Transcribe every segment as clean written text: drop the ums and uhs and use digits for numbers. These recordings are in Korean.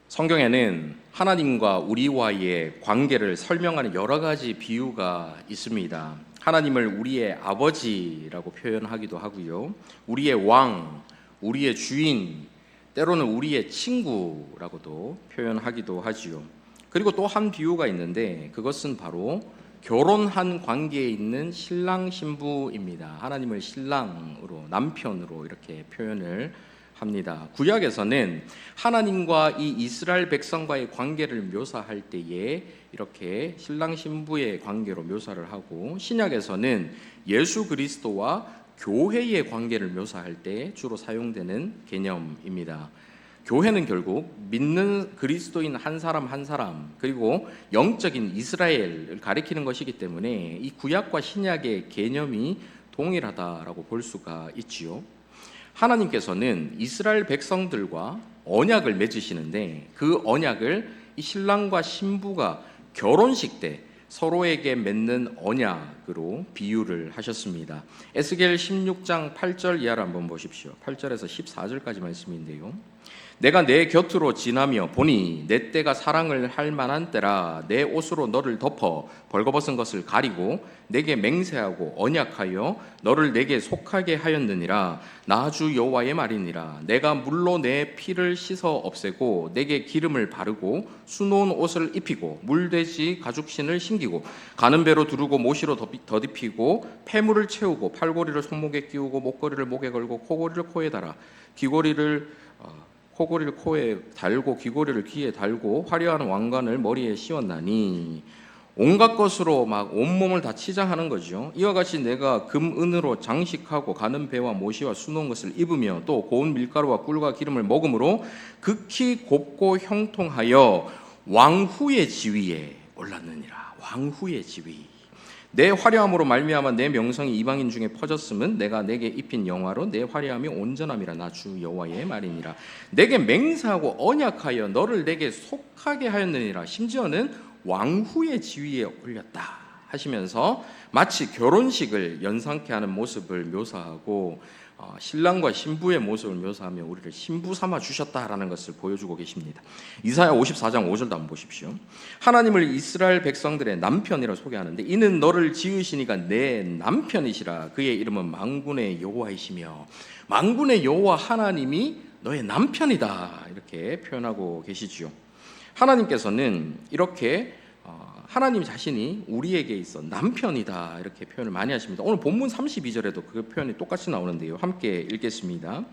성경에는 하나님과 우리와의 관계를 설명하는 여러 가지 비유가 있습니다. 하나님을 우리의 아버지라고 표현하기도 하고요. 우리의 왕, 우리의 주인, 때로는 우리의 친구라고도 표현하기도 하지요. 그리고 또 한 비유가 있는데 그것은 바로 결혼한 관계에 있는 신랑 신부입니다. 하나님을 신랑으로, 남편으로 이렇게 표현을 합니다. 구약에서는 하나님과 이 이스라엘 백성과의 관계를 묘사할 때에 이렇게 신랑 신부의 관계로 묘사를 하고, 신약에서는 예수 그리스도와 교회의 관계를 묘사할 때 주로 사용되는 개념입니다. 교회는 결국 믿는 그리스도인 한 사람 한 사람, 그리고 영적인 이스라엘을 가리키는 것이기 때문에 이 구약과 신약의 개념이 동일하다라고 볼 수가 있지요. 하나님께서는 이스라엘 백성들과 언약을 맺으시는데 그 언약을 이 신랑과 신부가 결혼식 때 서로에게 맺는 언약으로 비유를 하셨습니다. 에스겔 16장 8절 이하를 한번 보십시오. 8절에서 14절까지 말씀인데요. 내가 내 곁으로 지나며 보니 내 때가 사랑을 할 만한 때라. 내 옷으로 너를 덮어 벌거벗은 것을 가리고 내게 맹세하고 언약하여 너를 내게 속하게 하였느니라. 나 주 여호와의 말이니라. 내가 물로 내 피를 씻어 없애고 내게 기름을 바르고 수놓은 옷을 입히고 물돼지 가죽신을 신기고 가는 배로 두르고 모시로 덧입히고 폐물을 채우고 팔고리를 손목에 끼우고 목걸이를 목에 걸고 코고리를 코에 달아 코고리를 코에 달고 귀고리를 귀에 달고 화려한 왕관을 머리에 씌웠나니, 온갖 것으로 막 온몸을 다 치장하는 거죠. 이와 같이 내가 금 은으로 장식하고 가는 배와 모시와 수놓은 것을 입으며 또 고운 밀가루와 꿀과 기름을 먹음으로 극히 곱고 형통하여 왕후의 지위에 올랐느니라. 왕후의 지위. 내 화려함으로 말미암아 내 명성이 이방인 중에 퍼졌음은 내가 내게 입힌 영화로 내 화려함이 온전함이라. 나 주 여호와의 말이니라. 내게 맹세하고 언약하여 너를 내게 속하게 하였느니라. 심지어는 왕후의 지위에 올렸다 하시면서 마치 결혼식을 연상케 하는 모습을 묘사하고 신랑과 신부의 모습을 묘사하며 우리를 신부 삼아 주셨다라는 것을 보여주고 계십니다. 이사야 54장 5절도 한번 보십시오. 하나님을 이스라엘 백성들의 남편이라 소개하는데, 이는 너를 지으시니가 내 남편이시라. 그의 이름은 만군의 여호와이시며, 만군의 여호와 하나님이 너의 남편이다, 이렇게 표현하고 계시지요. 하나님께서는 이렇게 하나님 자신이 우리에게 있어 남편이다, 이렇게 표현을 많이 하십니다. 오늘 본문 32절에도 그 표현이 똑같이 나오는데요. 함께 읽겠습니다.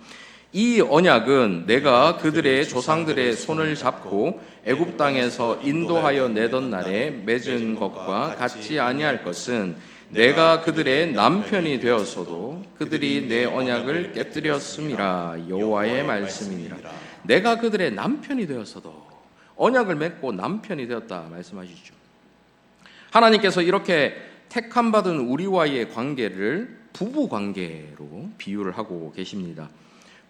이 언약은 내가 그들의 조상들의 손을 잡고 애굽 땅에서 인도하여 내던 날에 맺은 것과 같지 아니할 것은, 내가 그들의 남편이 되었어도 그들이 내 언약을 깨뜨렸음이라. 여호와의 말씀이니라. 내가 그들의 남편이 되었어도, 언약을 맺고 남편이 되었다 말씀하시죠. 하나님께서 이렇게 택함 받은 우리와의 관계를 부부 관계로 비유를 하고 계십니다.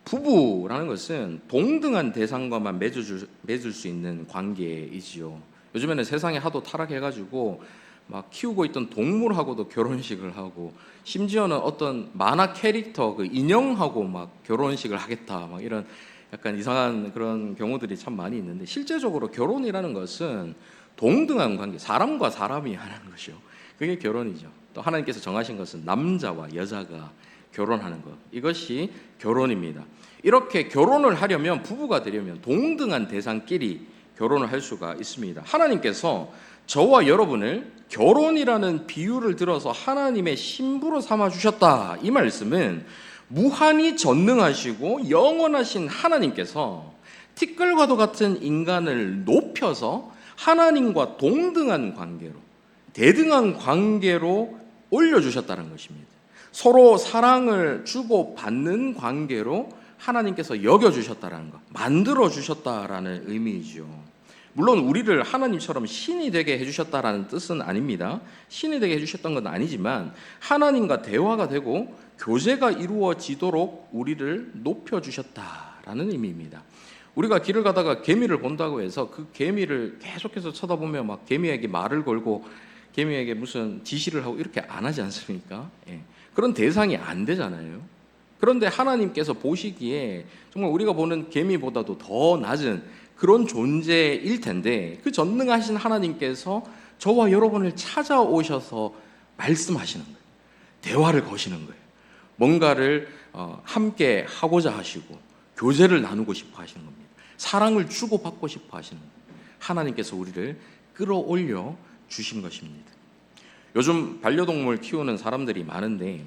부부라는 것은 동등한 대상과만 맺을 수 있는 관계이지요. 요즘에는 세상에 하도 타락해가지고 막 키우고 있던 동물하고도 결혼식을 하고, 심지어는 어떤 만화 캐릭터 그 인형하고 막 결혼식을 하겠다, 막 이런 약간 이상한 그런 경우들이 참 많이 있는데, 실제적으로 결혼이라는 것은 동등한 관계, 사람과 사람이 하는 것이요, 그게 결혼이죠. 또 하나님께서 정하신 것은 남자와 여자가 결혼하는 것, 이것이 결혼입니다. 이렇게 결혼을 하려면, 부부가 되려면 동등한 대상끼리 결혼을 할 수가 있습니다. 하나님께서 저와 여러분을 결혼이라는 비유를 들어서 하나님의 신부로 삼아 주셨다, 이 말씀은 무한히 전능하시고 영원하신 하나님께서 티끌과도 같은 인간을 높여서 하나님과 동등한 관계로, 대등한 관계로 올려주셨다는 것입니다. 서로 사랑을 주고 받는 관계로 하나님께서 여겨주셨다는 것, 만들어주셨다라는 의미이죠. 물론 우리를 하나님처럼 신이 되게 해주셨다라는 뜻은 아닙니다. 신이 되게 해주셨던 건 아니지만 하나님과 대화가 되고 교제가 이루어지도록 우리를 높여주셨다라는 의미입니다. 우리가 길을 가다가 개미를 본다고 해서 그 개미를 계속해서 쳐다보며 막 개미에게 말을 걸고 개미에게 무슨 지시를 하고 이렇게 안 하지 않습니까? 그런 대상이 안 되잖아요. 그런데 하나님께서 보시기에 정말 우리가 보는 개미보다도 더 낮은 그런 존재일 텐데 그 전능하신 하나님께서 저와 여러분을 찾아오셔서 말씀하시는 거예요. 대화를 거시는 거예요. 뭔가를 함께 하고자 하시고 교제를 나누고 싶어 하시는 겁니다. 사랑을 주고받고 싶어 하시는 거예요. 하나님께서 우리를 끌어올려 주신 것입니다. 요즘 반려동물 키우는 사람들이 많은데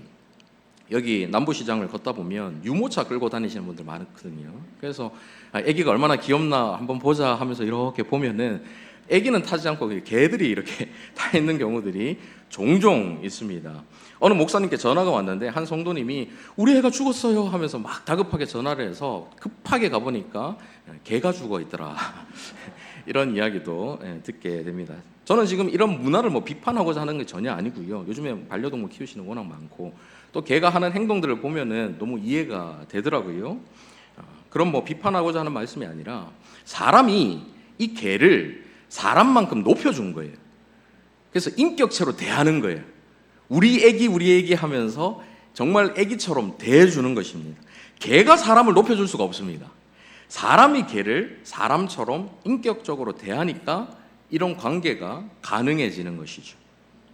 여기 남부시장을 걷다 보면 유모차 끌고 다니시는 분들 많거든요. 그래서 아기가 얼마나 귀엽나 한번 보자 하면서 이렇게 보면은 아기는 타지 않고 개들이 이렇게 타 있는 경우들이 종종 있습니다. 어느 목사님께 전화가 왔는데 한 성도님이 우리 애가 죽었어요 하면서 막 다급하게 전화를 해서 급하게 가보니까 개가 죽어 있더라. 이런 이야기도 듣게 됩니다. 저는 지금 이런 문화를 비판하고자 하는 게 전혀 아니고요. 요즘에 반려동물 키우시는 워낙 많고 또 개가 하는 행동들을 보면은 너무 이해가 되더라고요. 그럼 비판하고자 하는 말씀이 아니라 사람이 이 개를 사람만큼 높여준 거예요. 그래서 인격체로 대하는 거예요. 우리 애기 하면서 정말 애기처럼 대해주는 것입니다. 개가 사람을 높여줄 수가 없습니다. 사람이 개를 사람처럼 인격적으로 대하니까 이런 관계가 가능해지는 것이죠.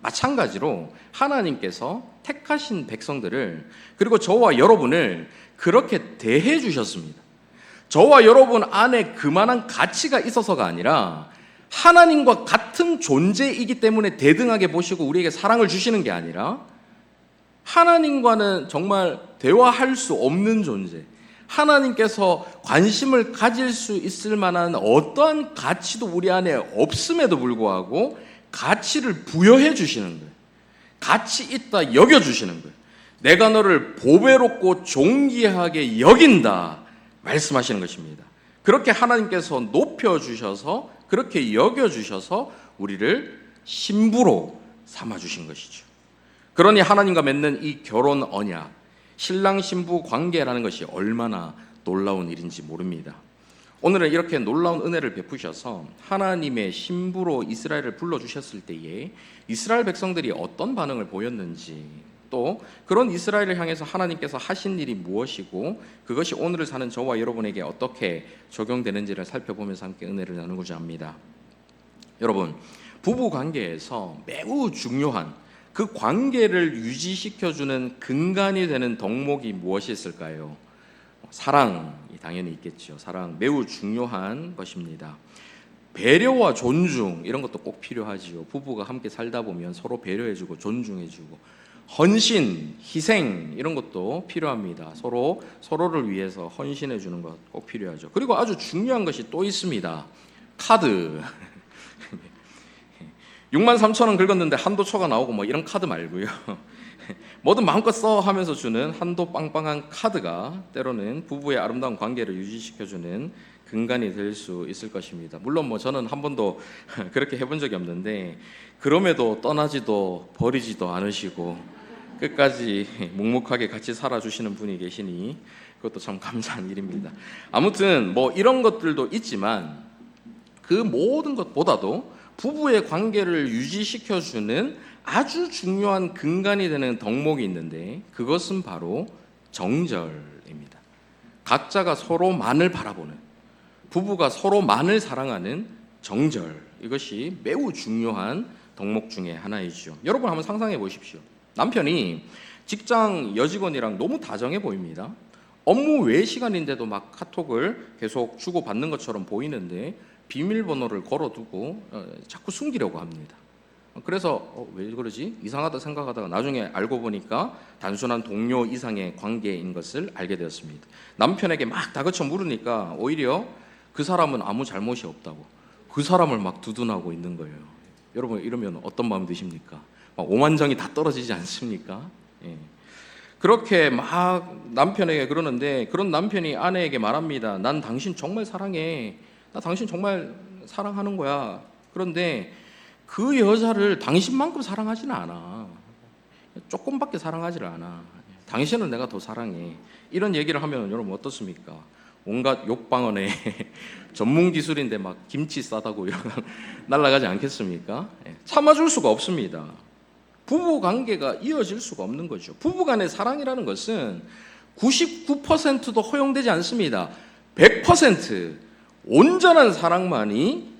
마찬가지로 하나님께서 택하신 백성들을 그리고 저와 여러분을 그렇게 대해 주셨습니다. 저와 여러분 안에 그만한 가치가 있어서가 아니라 하나님과 같은 존재이기 때문에 대등하게 보시고 우리에게 사랑을 주시는 게 아니라 하나님과는 정말 대화할 수 없는 존재, 하나님께서 관심을 가질 수 있을 만한 어떠한 가치도 우리 안에 없음에도 불구하고 가치를 부여해 주시는 거예요. 가치 있다 여겨주시는 거예요. 내가 너를 보배롭고 존귀하게 여긴다 말씀하시는 것입니다. 그렇게 하나님께서 높여주셔서 그렇게 여겨주셔서 우리를 신부로 삼아주신 것이죠. 그러니 하나님과 맺는 이 결혼 언약, 신랑 신부 관계라는 것이 얼마나 놀라운 일인지 모릅니다. 오늘은 이렇게 놀라운 은혜를 베푸셔서 하나님의 신부로 이스라엘을 불러주셨을 때에 이스라엘 백성들이 어떤 반응을 보였는지, 또 그런 이스라엘을 향해서 하나님께서 하신 일이 무엇이고 그것이 오늘을 사는 저와 여러분에게 어떻게 적용되는지를 살펴보면서 함께 은혜를 나누고자 합니다. 여러분, 부부 관계에서 매우 중요한 그 관계를 유지시켜주는 근간이 되는 덕목이 무엇이 있을까요? 사랑이 당연히 있겠죠. 사랑 매우 중요한 것입니다. 배려와 존중 이런 것도 꼭 필요하지요. 부부가 함께 살다 보면 서로 배려해주고 존중해주고 헌신, 희생 이런 것도 필요합니다. 서로를 위해서 헌신해주는 것 꼭 필요하죠. 그리고 아주 중요한 것이 또 있습니다. 카드. 63,000원 긁었는데 한도 초과 나오고 이런 카드 말고요. 뭐든 마음껏 써 하면서 주는 한도 빵빵한 카드가 때로는 부부의 아름다운 관계를 유지시켜주는 근간이 될 수 있을 것입니다. 물론 저는 한 번도 그렇게 해본 적이 없는데 그럼에도 떠나지도 버리지도 않으시고 끝까지 묵묵하게 같이 살아주시는 분이 계시니 그것도 참 감사한 일입니다. 아무튼 이런 것들도 있지만 그 모든 것보다도 부부의 관계를 유지시켜주는 아주 중요한 근간이 되는 덕목이 있는데 그것은 바로 정절입니다. 각자가 서로만을 바라보는, 부부가 서로만을 사랑하는 정절, 이것이 매우 중요한 덕목 중에 하나이죠. 여러분 한번 상상해 보십시오. 남편이 직장 여직원이랑 너무 다정해 보입니다. 업무 외 시간인데도 카톡을 계속 주고받는 것처럼 보이는데 비밀번호를 걸어두고 자꾸 숨기려고 합니다. 그래서 왜 그러지? 이상하다 생각하다가 나중에 알고 보니까 단순한 동료 이상의 관계인 것을 알게 되었습니다. 남편에게 다그쳐 물으니까 오히려 그 사람은 아무 잘못이 없다고 그 사람을 두둔하고 있는 거예요. 여러분 이러면 어떤 마음 드십니까? 오만정이 다 떨어지지 않습니까? 예. 그렇게 남편에게 그러는데 그런 남편이 아내에게 말합니다. 난 당신 정말 사랑해. 나 당신 정말 사랑하는 거야. 그런데 그 여자를 당신만큼 사랑하지는 않아. 조금밖에 사랑하지를 않아. 당신은 내가 더 사랑해. 이런 얘기를 하면 여러분 어떻습니까? 온갖 욕방언에 전문 기술인데 김치 싸다고 이런 날아가지 않겠습니까? 참아줄 수가 없습니다. 부부 관계가 이어질 수가 없는 거죠. 부부 간의 사랑이라는 것은 99%도 허용되지 않습니다. 100%, 온전한 사랑만이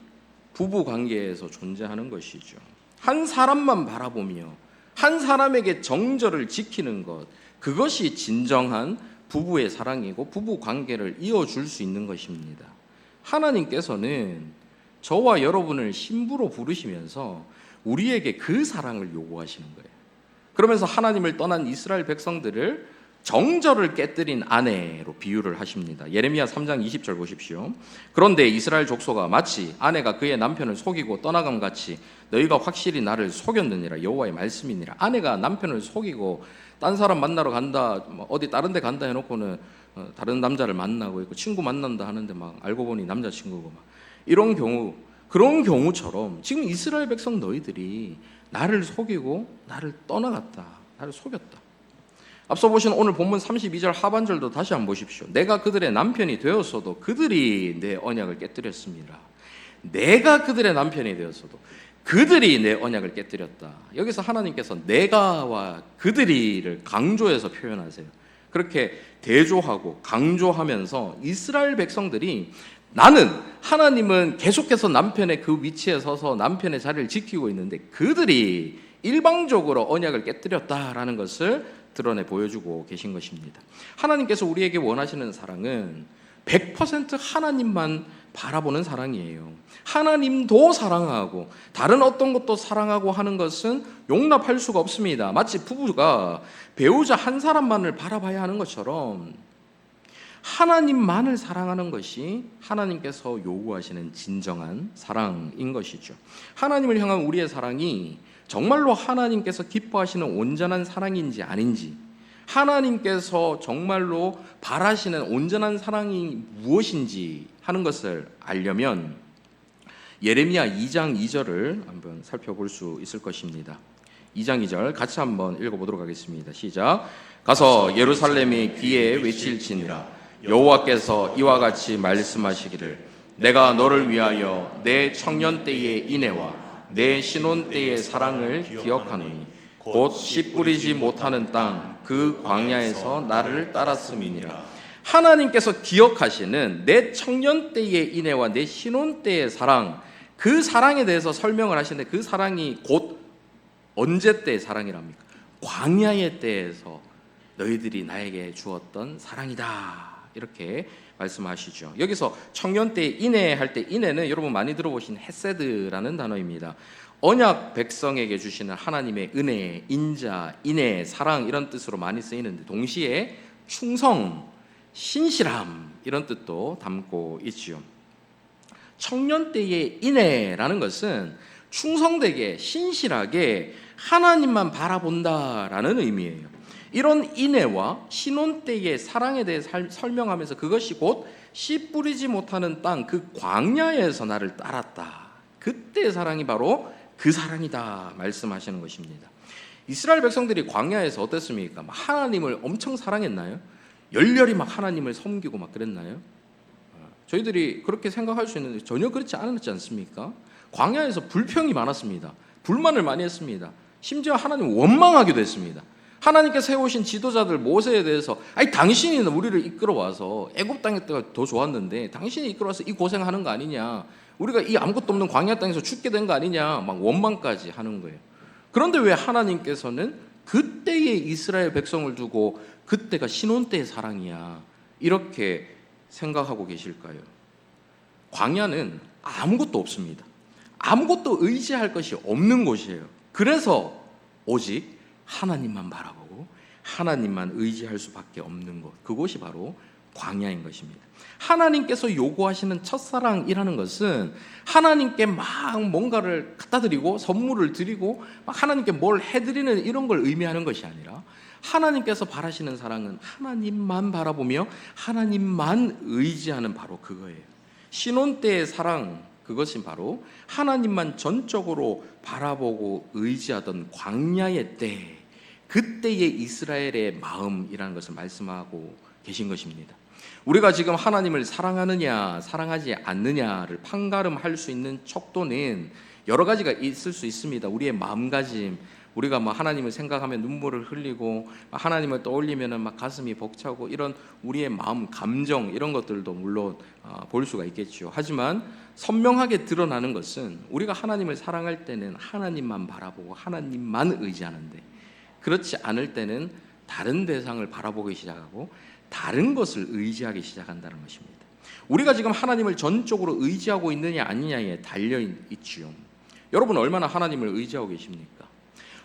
부부 관계에서 존재하는 것이죠. 한 사람만 바라보며 한 사람에게 정절을 지키는 것, 그것이 진정한 부부의 사랑이고 부부 관계를 이어줄 수 있는 것입니다. 하나님께서는 저와 여러분을 신부로 부르시면서 우리에게 그 사랑을 요구하시는 거예요. 그러면서 하나님을 떠난 이스라엘 백성들을 정절을 깨뜨린 아내로 비유를 하십니다. 예레미야 3장 20절 보십시오. 그런데 이스라엘 족속아 마치 아내가 그의 남편을 속이고 떠나감 같이 너희가 확실히 나를 속였느니라. 여호와의 말씀이니라. 아내가 남편을 속이고 딴 사람 만나러 간다, 어디 다른 데 간다 해놓고는 다른 남자를 만나고 있고 친구 만난다 하는데 막 알고 보니 남자친구고 막 이런 경우, 그런 경우처럼 지금 이스라엘 백성 너희들이 나를 속이고 나를 떠나갔다, 나를 속였다. 앞서 보신 오늘 본문 32절 하반절도 다시 한번 보십시오. 내가 그들의 남편이 되었어도 그들이 내 언약을 깨뜨렸습니다. 내가 그들의 남편이 되었어도 그들이 내 언약을 깨뜨렸다. 여기서 하나님께서 내가와 그들이를 강조해서 표현하세요. 그렇게 대조하고 강조하면서 이스라엘 백성들이 나는, 하나님은 계속해서 남편의 그 위치에 서서 남편의 자리를 지키고 있는데 그들이 일방적으로 언약을 깨뜨렸다라는 것을 드러내 보여주고 계신 것입니다. 하나님께서 우리에게 원하시는 사랑은 100% 하나님만 바라보는 사랑이에요. 하나님도 사랑하고 다른 어떤 것도 사랑하고 하는 것은 용납할 수가 없습니다. 마치 부부가 배우자 한 사람만을 바라봐야 하는 것처럼 하나님만을 사랑하는 것이 하나님께서 요구하시는 진정한 사랑인 것이죠. 하나님을 향한 우리의 사랑이 정말로 하나님께서 기뻐하시는 온전한 사랑인지 아닌지, 하나님께서 정말로 바라시는 온전한 사랑이 무엇인지 하는 것을 알려면 예레미야 2장 2절을 한번 살펴볼 수 있을 것입니다. 2장 2절 같이 한번 읽어보도록 하겠습니다. 시작. 가서 예루살렘의 귀에 외칠지니라. 여호와께서 이와 같이 말씀하시기를 내가 너를 위하여 내 청년 때의 인애와 내 신혼 때의 사랑을 기억하노니 곧 씨 뿌리지 못하는 땅 그 광야에서 나를 따랐음이니라. 하나님께서 기억하시는 내 청년 때의 인애와 내 신혼 때의 사랑, 그 사랑에 대해서 설명을 하시는데 그 사랑이 곧 언제 때의 사랑이랍니까? 광야의 때에서 너희들이 나에게 주었던 사랑이다, 이렇게 말씀하시죠. 여기서 청년 때 인애할 때 인애는 여러분 많이 들어보신 헤세드라는 단어입니다. 언약 백성에게 주시는 하나님의 은혜, 인자, 인애, 사랑 이런 뜻으로 많이 쓰이는데 동시에 충성, 신실함 이런 뜻도 담고 있지요. 청년 때의 인애라는 것은 충성되게 신실하게 하나님만 바라본다라는 의미예요. 이런 인애와 신혼 때의 사랑에 대해 설명하면서 그것이 곧 씨 뿌리지 못하는 땅 그 광야에서 나를 따랐다, 그때의 사랑이 바로 그 사랑이다 말씀하시는 것입니다. 이스라엘 백성들이 광야에서 어땠습니까? 하나님을 엄청 사랑했나요? 열렬히 막 하나님을 섬기고 막 그랬나요? 저희들이 그렇게 생각할 수 있는데 전혀 그렇지 않았지 않습니까? 광야에서 불평이 많았습니다. 불만을 많이 했습니다. 심지어 하나님 원망하기도 했습니다. 하나님께서 세우신 지도자들 모세에 대해서 아니 당신이 우리를 이끌어와서 애굽 땅에 더 좋았는데 당신이 이끌어와서 이 고생하는 거 아니냐, 우리가 이 아무것도 없는 광야 땅에서 죽게 된 거 아니냐, 막 원망까지 하는 거예요. 그런데 왜 하나님께서는 그때의 이스라엘 백성을 두고 그때가 신혼 때의 사랑이야 이렇게 생각하고 계실까요? 광야는 아무것도 없습니다. 아무것도 의지할 것이 없는 곳이에요. 그래서 오직 하나님만 바라보고 하나님만 의지할 수밖에 없는 곳, 그곳이 바로 광야인 것입니다. 하나님께서 요구하시는 첫사랑이라는 것은 하나님께 막 뭔가를 갖다 드리고 선물을 드리고 막 하나님께 뭘 해드리는 이런 걸 의미하는 것이 아니라 하나님께서 바라시는 사랑은 하나님만 바라보며 하나님만 의지하는 바로 그거예요. 신혼 때의 사랑, 그것이 바로 하나님만 전적으로 바라보고 의지하던 광야의 때, 그때의 이스라엘의 마음이라는 것을 말씀하고 계신 것입니다. 우리가 지금 하나님을 사랑하느냐 사랑하지 않느냐를 판가름할 수 있는 척도는 여러 가지가 있을 수 있습니다. 우리의 마음가짐, 우리가 뭐 하나님을 생각하면 눈물을 흘리고 하나님을 떠올리면은 막 가슴이 벅차고 이런 우리의 마음, 감정 이런 것들도 물론 볼 수가 있겠죠. 하지만 선명하게 드러나는 것은 우리가 하나님을 사랑할 때는 하나님만 바라보고 하나님만 의지하는데, 그렇지 않을 때는 다른 대상을 바라보기 시작하고 다른 것을 의지하기 시작한다는 것입니다. 우리가 지금 하나님을 전적으로 의지하고 있느냐 아니냐에 달려 있지요. 여러분 얼마나 하나님을 의지하고 계십니까?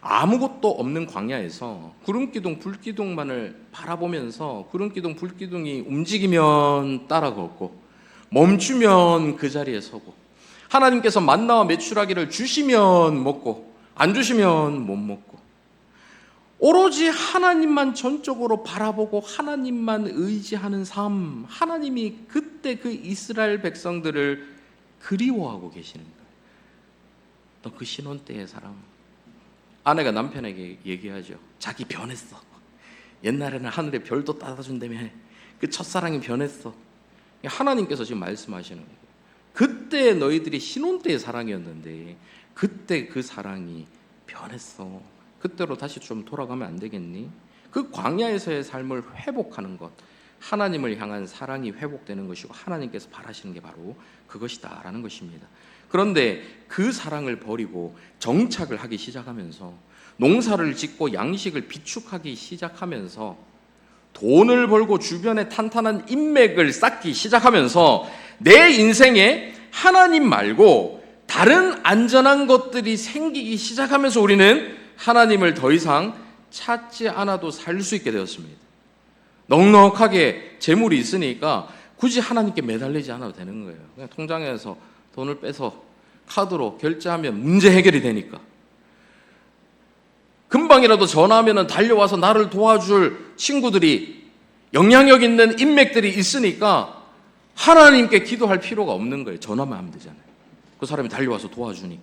아무것도 없는 광야에서 구름기둥 불기둥만을 바라보면서 구름기둥 불기둥이 움직이면 따라 걷고 멈추면 그 자리에 서고, 하나님께서 만나와 메추라기를 주시면 먹고 안 주시면 못 먹고, 오로지 하나님만 전적으로 바라보고 하나님만 의지하는 삶. 하나님이 그때 그 이스라엘 백성들을 그리워하고 계시는 거예요. 너 그 신혼 때의 사랑. 아내가 남편에게 얘기하죠. 자기 변했어. 옛날에는 하늘에 별도 따다준다며 그 첫사랑이 변했어. 하나님께서 지금 말씀하시는 거예요. 그때 너희들이 신혼 때의 사랑이었는데 그때 그 사랑이 변했어. 그때로 다시 좀 돌아가면 안 되겠니? 그 광야에서의 삶을 회복하는 것, 하나님을 향한 사랑이 회복되는 것이고 하나님께서 바라시는 게 바로 그것이다라는 것입니다. 그런데 그 사랑을 버리고 정착을 하기 시작하면서, 농사를 짓고 양식을 비축하기 시작하면서, 돈을 벌고 주변에 탄탄한 인맥을 쌓기 시작하면서 내 인생에 하나님 말고 다른 안전한 것들이 생기기 시작하면서 우리는 하나님을 더 이상 찾지 않아도 살 수 있게 되었습니다. 넉넉하게 재물이 있으니까 굳이 하나님께 매달리지 않아도 되는 거예요. 그냥 통장에서 돈을 빼서 카드로 결제하면 문제 해결이 되니까. 금방이라도 전화하면 달려와서 나를 도와줄 친구들이, 영향력 있는 인맥들이 있으니까 하나님께 기도할 필요가 없는 거예요. 전화만 하면 되잖아요. 그 사람이 달려와서 도와주니까.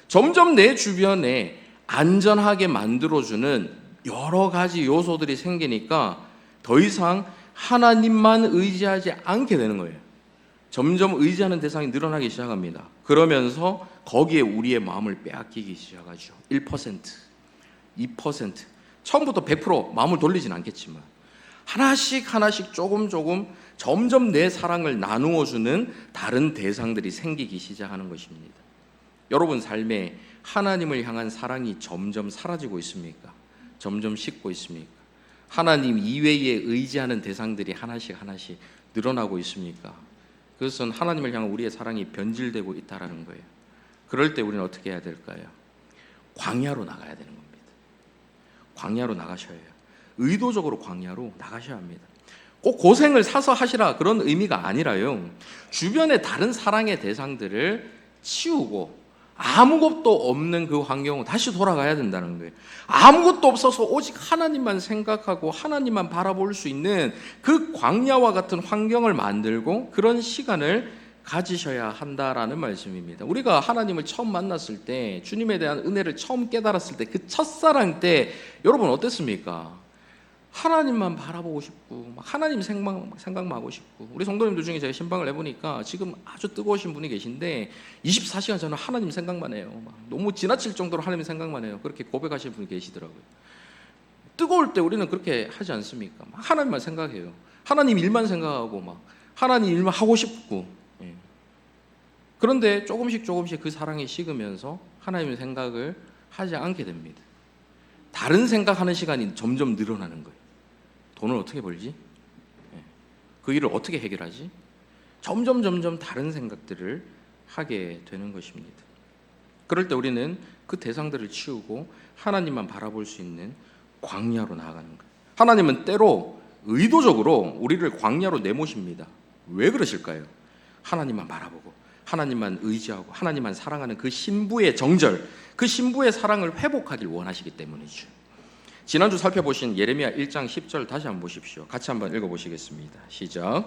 점점 내 주변에 안전하게 만들어주는 여러 가지 요소들이 생기니까 더 이상 하나님만 의지하지 않게 되는 거예요. 점점 의지하는 대상이 늘어나기 시작합니다. 그러면서 거기에 우리의 마음을 빼앗기기 시작하죠. 1%, 2%, 처음부터 100% 마음을 돌리진 않겠지만 하나씩 조금 점점 내 사랑을 나누어주는 다른 대상들이 생기기 시작하는 것입니다. 여러분 삶에 하나님을 향한 사랑이 점점 사라지고 있습니까? 점점 식고 있습니까? 하나님 이외에 의지하는 대상들이 하나씩 늘어나고 있습니까? 그것은 하나님을 향한 우리의 사랑이 변질되고 있다는 거예요. 그럴 때 우리는 어떻게 해야 될까요? 광야로 나가야 되는 겁니다. 광야로 나가셔야 해요. 의도적으로 광야로 나가셔야 합니다. 꼭 고생을 사서 하시라 그런 의미가 아니라요, 주변의 다른 사랑의 대상들을 치우고 아무것도 없는 그 환경으로 다시 돌아가야 된다는 거예요. 아무것도 없어서 오직 하나님만 생각하고 하나님만 바라볼 수 있는 그 광야와 같은 환경을 만들고 그런 시간을 가지셔야 한다라는 말씀입니다. 우리가 하나님을 처음 만났을 때, 주님에 대한 은혜를 처음 깨달았을 때, 그 첫사랑 때 여러분 어땠습니까? 하나님만 바라보고 싶고 하나님 생각만 하고 싶고, 우리 성도님들 중에 제가 신방을 해보니까 지금 아주 뜨거우신 분이 계신데 24시간 저는 하나님 생각만 해요. 너무 지나칠 정도로 하나님 생각만 해요. 그렇게 고백하시는 분이 계시더라고요. 뜨거울 때 우리는 그렇게 하지 않습니까? 하나님만 생각해요. 하나님 일만 생각하고 하나님 일만 하고 싶고. 그런데 조금씩 그 사랑이 식으면서 하나님의 생각을 하지 않게 됩니다. 다른 생각하는 시간이 점점 늘어나는 거예요. 돈을 어떻게 벌지? 그 일을 어떻게 해결하지? 점점 다른 생각들을 하게 되는 것입니다. 그럴 때 우리는 그 대상들을 치우고 하나님만 바라볼 수 있는 광야로 나아가는 거예요. 하나님은 때로 의도적으로 우리를 광야로 내모십니다. 왜 그러실까요? 하나님만 바라보고 하나님만 의지하고 하나님만 사랑하는 그 신부의 정절, 그 신부의 사랑을 회복하길 원하시기 때문이죠. 지난주 살펴보신 예레미야 1장 10절 다시 한번 보십시오. 같이 한번 읽어보시겠습니다. 시작.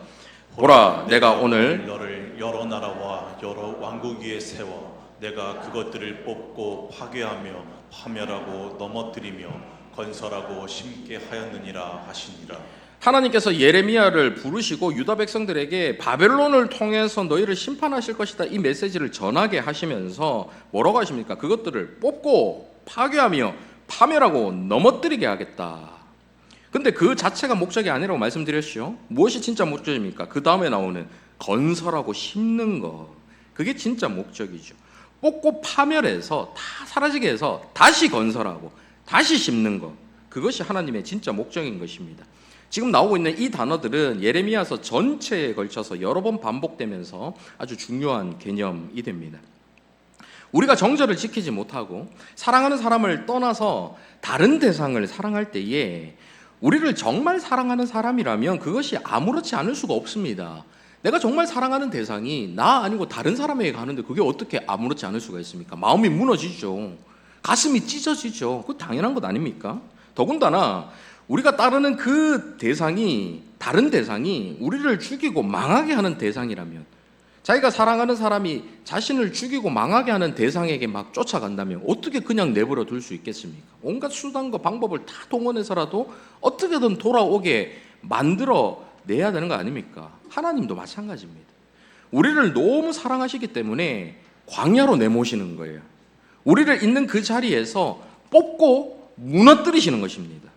보라, 내가 오늘 너를 여러 나라와 여러 왕국 위에 세워 내가 그것들을 뽑고 파괴하며 파멸하고 넘어뜨리며 건설하고 심게 하였느니라 하시니라. 하나님께서 예레미야를 부르시고 유다 백성들에게 바벨론을 통해서 너희를 심판하실 것이다, 이 메시지를 전하게 하시면서 뭐라고 하십니까? 그것들을 뽑고 파괴하며 파멸하고 넘어뜨리게 하겠다. 근데 그 자체가 목적이 아니라고 말씀드렸죠. 무엇이 진짜 목적입니까? 그 다음에 나오는 건설하고 심는 거, 그게 진짜 목적이죠. 뽑고 파멸해서 다 사라지게 해서 다시 건설하고 다시 심는 거, 그것이 하나님의 진짜 목적인 것입니다. 지금 나오고 있는 이 단어들은 예레미야서 전체에 걸쳐서 여러 번 반복되면서 아주 중요한 개념이 됩니다. 우리가 정절을 지키지 못하고 사랑하는 사람을 떠나서 다른 대상을 사랑할 때에 우리를 정말 사랑하는 사람이라면 그것이 아무렇지 않을 수가 없습니다. 내가 정말 사랑하는 대상이 나 아니고 다른 사람에게 가는데 그게 어떻게 아무렇지 않을 수가 있습니까? 마음이 무너지죠. 가슴이 찢어지죠. 그거 당연한 것 아닙니까? 더군다나 우리가 따르는 그 대상이, 다른 대상이 우리를 죽이고 망하게 하는 대상이라면, 자기가 사랑하는 사람이 자신을 죽이고 망하게 하는 대상에게 막 쫓아간다면 어떻게 그냥 내버려 둘 수 있겠습니까? 온갖 수단과 방법을 다 동원해서라도 어떻게든 돌아오게 만들어 내야 되는 거 아닙니까? 하나님도 마찬가지입니다. 우리를 너무 사랑하시기 때문에 광야로 내모시는 거예요. 우리를 있는 그 자리에서 뽑고 무너뜨리시는 것입니다.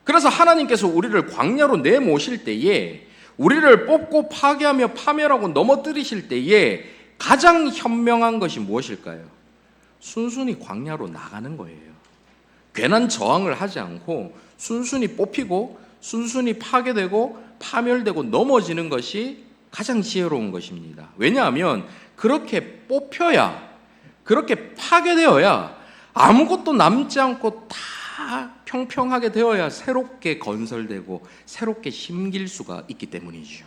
그래서 하나님께서 우리를 광야로 내모실 때에, 우리를 뽑고 파괴하며 파멸하고 넘어뜨리실 때에 가장 현명한 것이 무엇일까요? 순순히 광야로 나가는 거예요. 괜한 저항을 하지 않고 순순히 뽑히고 순순히 파괴되고 파멸되고 넘어지는 것이 가장 지혜로운 것입니다. 왜냐하면 그렇게 뽑혀야, 그렇게 파괴되어야 아무것도 남지 않고 다 평평하게 되어야 새롭게 건설되고 새롭게 심길 수가 있기 때문이죠.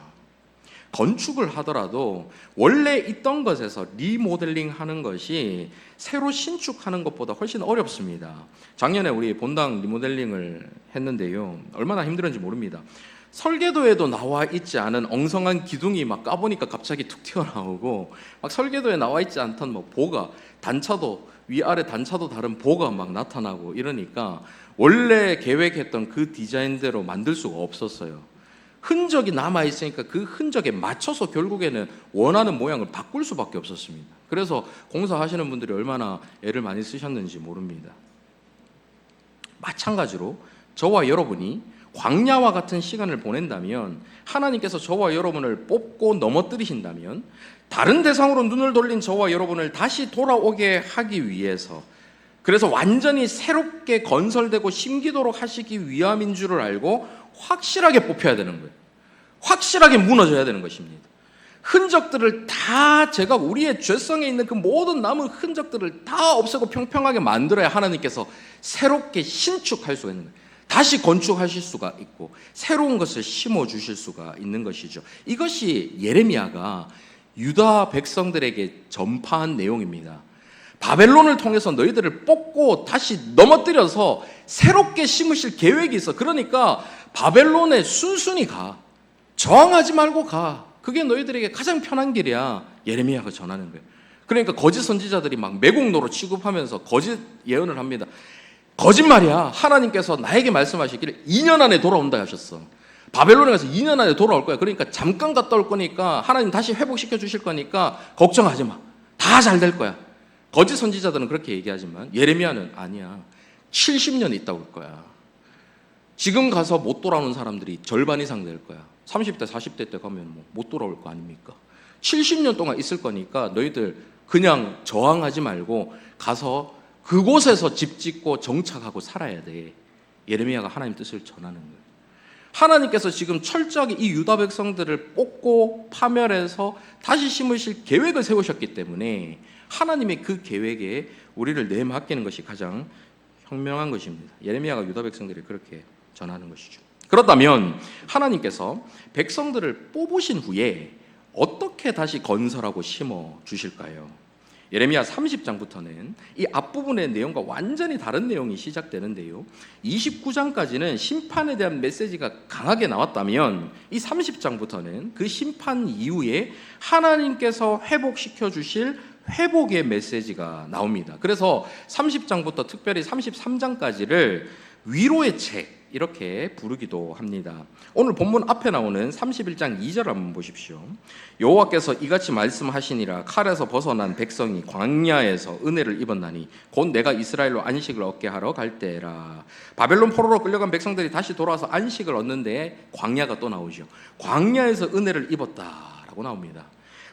건축을 하더라도 원래 있던 것에서 리모델링 하는 것이 새로 신축하는 것보다 훨씬 어렵습니다. 작년에 우리 본당 리모델링을 했는데요, 얼마나 힘들었는지 모릅니다. 설계도에도 나와 있지 않은 엉성한 기둥이 막 까보니까 갑자기 툭 튀어나오고, 막 설계도에 나와 있지 않던 뭐 보가, 단차도 위아래 단차도 다른 보가 막 나타나고 이러니까 원래 계획했던 그 디자인대로 만들 수가 없었어요. 흔적이 남아있으니까 그 흔적에 맞춰서 결국에는 원하는 모양을 바꿀 수밖에 없었습니다. 그래서 공사하시는 분들이 얼마나 애를 많이 쓰셨는지 모릅니다. 마찬가지로 저와 여러분이 광야와 같은 시간을 보낸다면, 하나님께서 저와 여러분을 뽑고 넘어뜨리신다면, 다른 대상으로 눈을 돌린 저와 여러분을 다시 돌아오게 하기 위해서, 그래서 완전히 새롭게 건설되고 심기도록 하시기 위함인 줄을 알고 확실하게 뽑혀야 되는 거예요. 확실하게 무너져야 되는 것입니다. 흔적들을 다, 제가 우리의 죄성에 있는 그 모든 남은 흔적들을 다 없애고 평평하게 만들어야 하나님께서 새롭게 신축할 수가 있는 거예요. 다시 건축하실 수가 있고 새로운 것을 심어주실 수가 있는 것이죠. 이것이 예레미야가 유다 백성들에게 전파한 내용입니다. 바벨론을 통해서 너희들을 뽑고 다시 넘어뜨려서 새롭게 심으실 계획이 있어. 그러니까 바벨론에 순순히 가. 저항하지 말고 가. 그게 너희들에게 가장 편한 길이야. 예레미야가 전하는 거예요. 그러니까 거짓 선지자들이 막 매국노로 취급하면서 거짓 예언을 합니다. 거짓말이야. 하나님께서 나에게 말씀하시기를 2년 안에 돌아온다 하셨어. 바벨론에 가서 2년 안에 돌아올 거야. 그러니까 잠깐 갔다 올 거니까 하나님 다시 회복시켜 주실 거니까 걱정하지 마. 다 잘 될 거야. 거짓 선지자들은 그렇게 얘기하지만 예레미야는 아니야. 70년 있다 올 거야. 지금 가서 못 돌아오는 사람들이 절반 이상 될 거야. 30대, 40대 때 가면 못 돌아올 거 아닙니까? 70년 동안 있을 거니까 너희들 그냥 저항하지 말고 가서 그곳에서 집 짓고 정착하고 살아야 돼. 예레미야가 하나님 뜻을 전하는 거예요. 하나님께서 지금 철저하게 이 유다 백성들을 뽑고 파멸해서 다시 심으실 계획을 세우셨기 때문에 하나님의 그 계획에 우리를 내맡기는 것이 가장 현명한 것입니다. 예레미야가 유다 백성들이 그렇게 전하는 것이죠. 그렇다면 하나님께서 백성들을 뽑으신 후에 어떻게 다시 건설하고 심어 주실까요? 예레미야 30장부터는 이 앞부분의 내용과 완전히 다른 내용이 시작되는데요, 29장까지는 심판에 대한 메시지가 강하게 나왔다면 이 30장부터는 그 심판 이후에 하나님께서 회복시켜 주실 회복의 메시지가 나옵니다. 그래서 30장부터 특별히 33장까지를 위로의 책, 이렇게 부르기도 합니다. 오늘 본문 앞에 나오는 31장 2절 한번 보십시오. 여호와께서 이같이 말씀하시니라. 칼에서 벗어난 백성이 광야에서 은혜를 입었나니 곧 내가 이스라엘로 안식을 얻게 하러 갈 때라. 바벨론 포로로 끌려간 백성들이 다시 돌아와서 안식을 얻는데 광야가 또 나오죠. 광야에서 은혜를 입었다라고 나옵니다.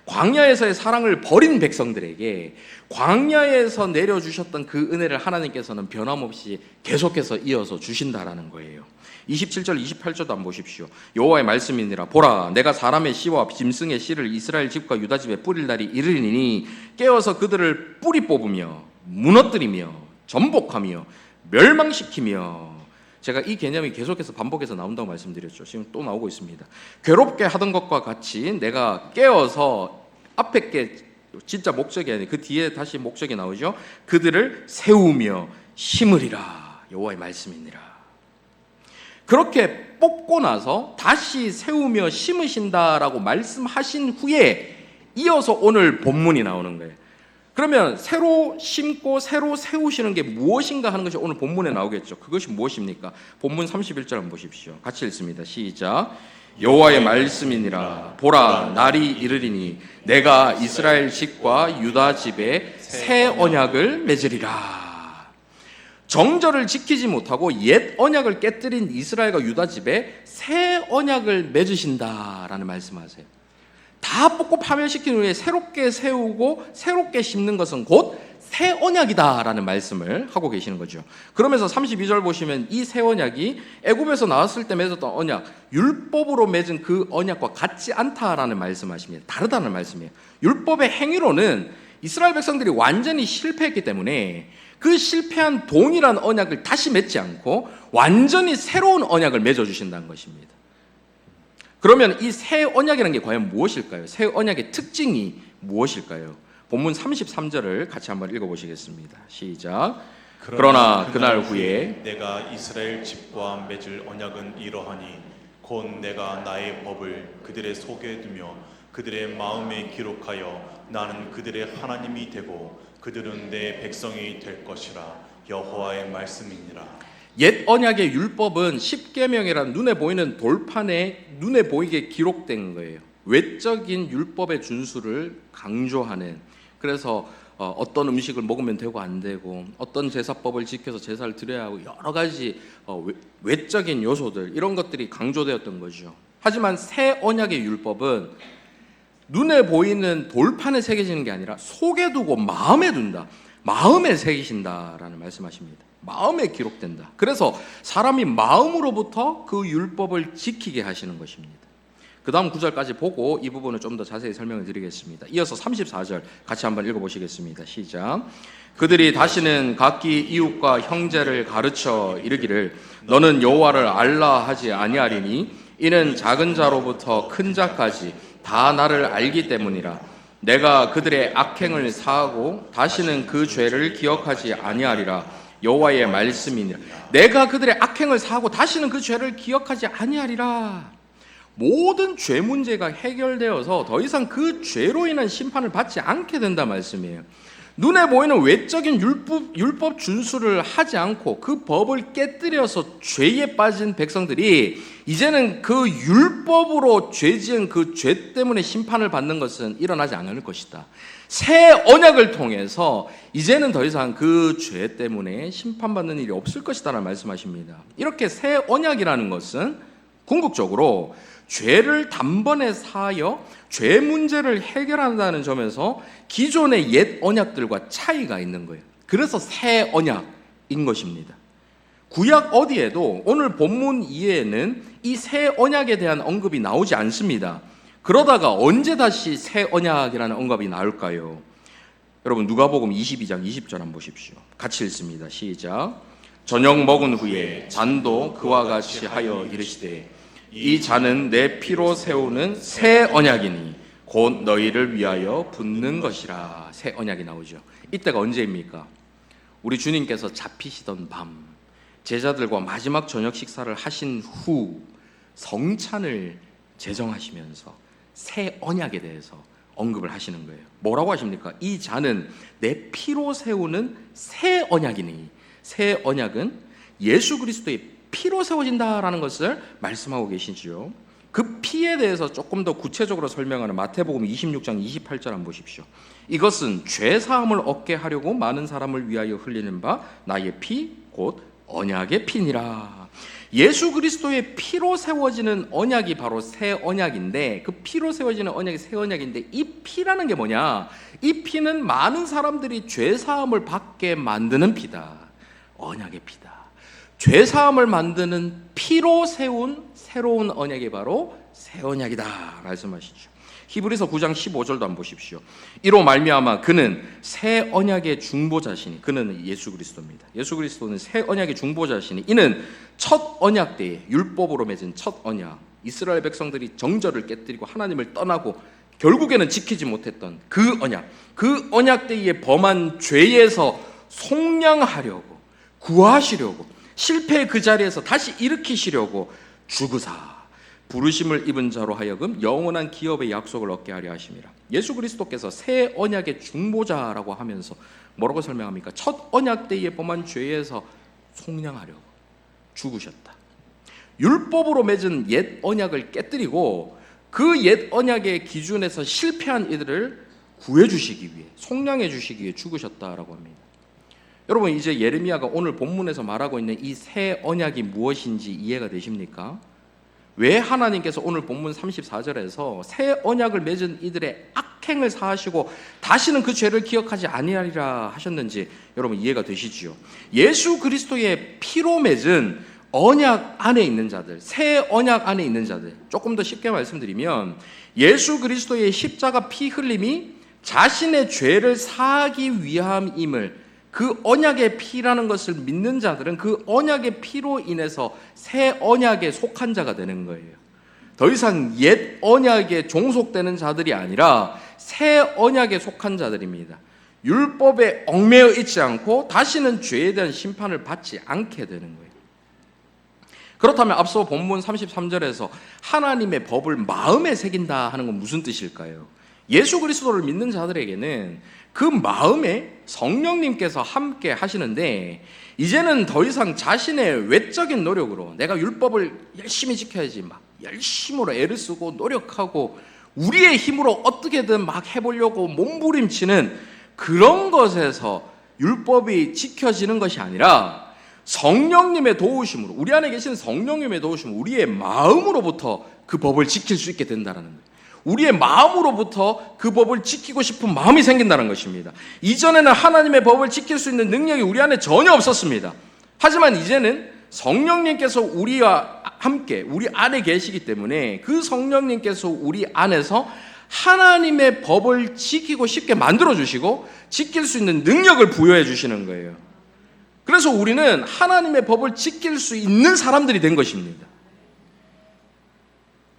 광야에서의 사랑을 버린 백성들에게 광야에서 내려주셨던 그 은혜를 하나님께서는 변함없이 계속해서 이어서 주신다라는 거예요. 27절 28절도 한번 보십시오. 여호와의 말씀이니라. 보라, 내가 사람의 씨와 짐승의 씨를 이스라엘 집과 유다 집에 뿌릴 날이 이르리니 깨어서 그들을 뿌리 뽑으며 무너뜨리며 전복하며 멸망시키며. 제가 이 개념이 계속해서 반복해서 나온다고 말씀드렸죠. 지금 또 나오고 있습니다. 괴롭게 하던 것과 같이 내가 깨어서, 앞에 게 진짜 목적이 아니에요. 그 뒤에 다시 목적이 나오죠. 그들을 세우며 심으리라. 여호와의 말씀이니라. 그렇게 뽑고 나서 다시 세우며 심으신다라고 말씀하신 후에 이어서 오늘 본문이 나오는 거예요. 그러면 새로 심고 새로 세우시는 게 무엇인가 하는 것이 오늘 본문에 나오겠죠. 그것이 무엇입니까? 본문 31절 한번 보십시오. 같이 읽습니다. 시작. 여호와의 말씀이니라. 보라, 날이 이르리니 내가 이스라엘 집과 유다 집에 새 언약을 맺으리라. 정절을 지키지 못하고 옛 언약을 깨뜨린 이스라엘과 유다 집에 새 언약을 맺으신다라는 말씀하세요. 다 뽑고 파멸시킨 후에 새롭게 세우고 새롭게 심는 것은 곧 새 언약이다라는 말씀을 하고 계시는 거죠. 그러면서 32절 보시면 이 새 언약이 애굽에서 나왔을 때 맺었던 언약, 율법으로 맺은 그 언약과 같지 않다라는 말씀하십니다. 다르다는 말씀이에요. 율법의 행위로는 이스라엘 백성들이 완전히 실패했기 때문에 그 실패한 동일한 언약을 다시 맺지 않고 완전히 새로운 언약을 맺어주신다는 것입니다. 그러면 이 새 언약이라는 게 과연 무엇일까요? 새 언약의 특징이 무엇일까요? 본문 33절을 같이 한번 읽어보시겠습니다. 시작. 그러나 그날 후에 내가 이스라엘 집과 맺을 언약은 이러하니 곧 내가 나의 법을 그들의 속에 두며 그들의 마음에 기록하여 나는 그들의 하나님이 되고 그들은 내 백성이 될 것이라. 여호와의 말씀이니라. 옛 언약의 율법은 십계명이라는 눈에 보이는 돌판에 눈에 보이게 기록된 거예요. 외적인 율법의 준수를 강조하는. 그래서 어떤 음식을 먹으면 되고 안 되고, 어떤 제사법을 지켜서 제사를 드려야 하고, 여러 가지 외적인 요소들, 이런 것들이 강조되었던 거죠. 하지만 새 언약의 율법은 눈에 보이는 돌판에 새겨지는 게 아니라 속에 두고 마음에 둔다. 마음에 새기신다라는 말씀하십니다. 마음에 기록된다. 그래서 사람이 마음으로부터 그 율법을 지키게 하시는 것입니다. 그 다음 9절까지 보고 이 부분을 좀 더 자세히 설명을 드리겠습니다. 이어서 34절 같이 한번 읽어보시겠습니다. 시작. 그들이 다시는 각기 이웃과 형제를 가르쳐 이르기를 너는 여호와를 알라 하지 아니하리니 이는 작은 자로부터 큰 자까지 다 나를 알기 때문이라. 내가 그들의 악행을 사하고 다시는 그 죄를 기억하지 아니하리라. 여호와의 말씀이니라. 내가 그들의 악행을 사하고 다시는 그 죄를 기억하지 아니하리라. 모든 죄 문제가 해결되어서 더 이상 그 죄로 인한 심판을 받지 않게 된다 말씀이에요. 눈에 보이는 외적인 율법 준수를 하지 않고 그 법을 깨뜨려서 죄에 빠진 백성들이 이제는 그 율법으로 죄 지은 그 죄 때문에 심판을 받는 것은 일어나지 않을 것이다. 새 언약을 통해서 이제는 더 이상 그 죄 때문에 심판받는 일이 없을 것이다라는 말씀하십니다. 이렇게 새 언약이라는 것은 궁극적으로 죄를 단번에 사하여 죄 문제를 해결한다는 점에서 기존의 옛 언약들과 차이가 있는 거예요. 그래서 새 언약인 것입니다. 구약 어디에도 오늘 본문 이해에는 이 새 언약에 대한 언급이 나오지 않습니다. 그러다가 언제 다시 새 언약이라는 언급이 나올까요? 여러분 누가복음 22장 20절 한번 보십시오. 같이 읽습니다. 시작. 저녁 먹은 후에 잔도 그와 같이 하여 이르시되 이 잔은 내 피로 세우는 새 언약이니 곧 너희를 위하여 붓는 것이라. 새 언약이 나오죠. 이때가 언제입니까? 우리 주님께서 잡히시던 밤, 제자들과 마지막 저녁 식사를 하신 후 성찬을 제정하시면서 새 언약에 대해서 언급을 하시는 거예요. 뭐라고 하십니까? 이 잔은 내 피로 세우는 새 언약이니. 새 언약은 예수 그리스도의 피로 세워진다라는 것을 말씀하고 계시지요. 그 피에 대해서 조금 더 구체적으로 설명하는 마태복음 26장 28절 한번 보십시오. 이것은 죄 사함을 얻게 하려고 많은 사람을 위하여 흘리는 바 나의 피 곧 언약의 피니라. 예수 그리스도의 피로 세워지는 언약이 바로 새 언약인데, 그 피로 세워지는 언약이 새 언약인데, 이 피라는 게 뭐냐? 이 피는 많은 사람들이 죄 사함을 받게 만드는 피다. 언약의 피다. 죄 사함을 만드는 피로 세운 새로운 언약이 바로 새 언약이다 말씀하시죠. 히브리서 9장 15절도 한번 보십시오. 이로 말미암아 그는 새 언약의 중보자시니, 그는 예수 그리스도입니다. 예수 그리스도는 새 언약의 중보자시니, 이는 첫 언약 때에 율법으로 맺은 첫 언약, 이스라엘 백성들이 정절을 깨뜨리고 하나님을 떠나고 결국에는 지키지 못했던 그 언약 때에 범한 죄에서 속량하려고, 구하시려고, 실패의 그 자리에서 다시 일으키시려고 죽으사 부르심을 입은 자로 하여금 영원한 기업의 약속을 얻게 하려 하심이라. 예수 그리스도께서 새 언약의 중보자라고 하면서 뭐라고 설명합니까? 첫 언약 때에 범한 죄에서 속량하려고 죽으셨다. 율법으로 맺은 옛 언약을 깨뜨리고 그 옛 언약의 기준에서 실패한 이들을 구해주시기 위해, 속량해 주시기 위해 죽으셨다라고 합니다. 여러분, 이제 예레미야가 오늘 본문에서 말하고 있는 이 새 언약이 무엇인지 이해가 되십니까? 왜 하나님께서 오늘 본문 34절에서 새 언약을 맺은 이들의 악행을 사하시고 다시는 그 죄를 기억하지 아니하리라 하셨는지 여러분 이해가 되시지요? 예수 그리스도의 피로 맺은 언약 안에 있는 자들, 새 언약 안에 있는 자들, 조금 더 쉽게 말씀드리면 예수 그리스도의 십자가 피 흘림이 자신의 죄를 사하기 위함임을, 그 언약의 피라는 것을 믿는 자들은 그 언약의 피로 인해서 새 언약에 속한 자가 되는 거예요. 더 이상 옛 언약에 종속되는 자들이 아니라 새 언약에 속한 자들입니다. 율법에 얽매여 있지 않고 다시는 죄에 대한 심판을 받지 않게 되는 거예요. 그렇다면 앞서 본문 33절에서 하나님의 법을 마음에 새긴다 하는 건 무슨 뜻일까요? 예수 그리스도를 믿는 자들에게는 그 마음에 성령님께서 함께 하시는데, 이제는 더 이상 자신의 외적인 노력으로 내가 율법을 열심히 지켜야지 막 열심으로 애를 쓰고 노력하고 우리의 힘으로 어떻게든 막 해보려고 몸부림치는 그런 것에서 율법이 지켜지는 것이 아니라 성령님의 도우심으로, 우리 안에 계신 성령님의 도우심으로 우리의 마음으로부터 그 법을 지킬 수 있게 된다는 거예요. 우리의 마음으로부터 그 법을 지키고 싶은 마음이 생긴다는 것입니다. 이전에는 하나님의 법을 지킬 수 있는 능력이 우리 안에 전혀 없었습니다. 하지만 이제는 성령님께서 우리와 함께 우리 안에 계시기 때문에 그 성령님께서 우리 안에서 하나님의 법을 지키고 쉽게 만들어주시고 지킬 수 있는 능력을 부여해 주시는 거예요. 그래서 우리는 하나님의 법을 지킬 수 있는 사람들이 된 것입니다.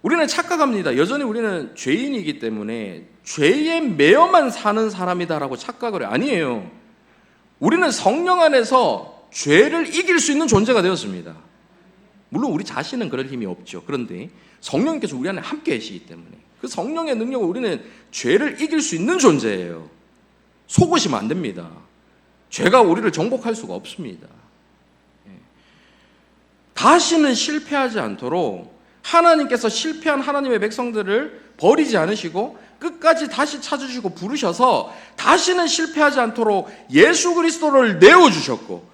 우리는 착각합니다. 여전히 우리는 죄인이기 때문에 죄에 매여만 사는 사람이다라고 착각을 해요. 아니에요. 우리는 성령 안에서 죄를 이길 수 있는 존재가 되었습니다. 물론 우리 자신은 그럴 힘이 없죠. 그런데 성령님께서 우리 안에 함께 계시기 때문에 그 성령의 능력으로 우리는 죄를 이길 수 있는 존재예요. 속으시면 안 됩니다. 죄가 우리를 정복할 수가 없습니다. 다시는 실패하지 않도록 하나님께서 실패한 하나님의 백성들을 버리지 않으시고 끝까지 다시 찾으시고 부르셔서 다시는 실패하지 않도록 예수 그리스도를 내어주셨고,